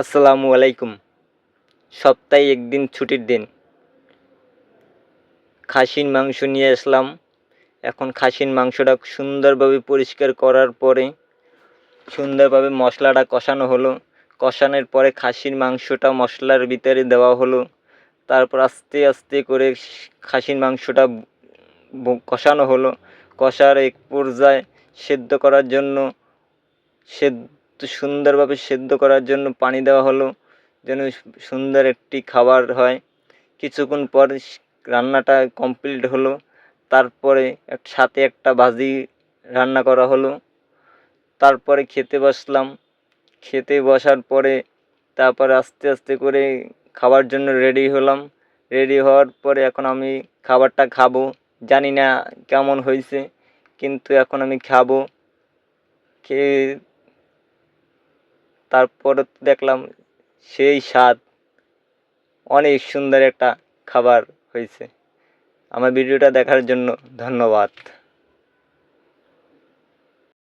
আসসালামু আলাইকুম। সপ্তাহে একদিন ছুটির দিন। খাসির মাংস নিয়ে আসলাম। এখন খাসির মাংসটা সুন্দরভাবে পরিষ্কার করার পরে সুন্দরভাবে মশলাটা কষানো হলো। কষানোর পরে খাসির মাংসটা মশলার ভিতরে দেওয়া হলো। তারপর আস্তে আস্তে করে খাসির মাংসটা কষানো হলো। কষার এক পর্যায়ে সুন্দরভাবে সেদ্ধ করার জন্য পানি দেওয়া হলো, যেন সুন্দর একটি খাবার হয়। কিছুক্ষণ পর রান্নাটা কমপ্লিট হলো। তারপরে সাথে একটা ভাজি রান্না করা হলো। তারপরে খেতে বসলাম। খেতে বসার পরে তারপরে আস্তে আস্তে করে খাবার জন্য রেডি হলাম। রেডি হওয়ার পরে এখন আমি খাবারটা খাবো। জানি না কেমন হয়েছে, কিন্তু এখন আমি খাবো। খেয়ে তারপরে দেখলাম সেই স্বাদ, অনেক সুন্দর একটা খাবার হয়েছে। আমার ভিডিওটা দেখার জন্য ধন্যবাদ।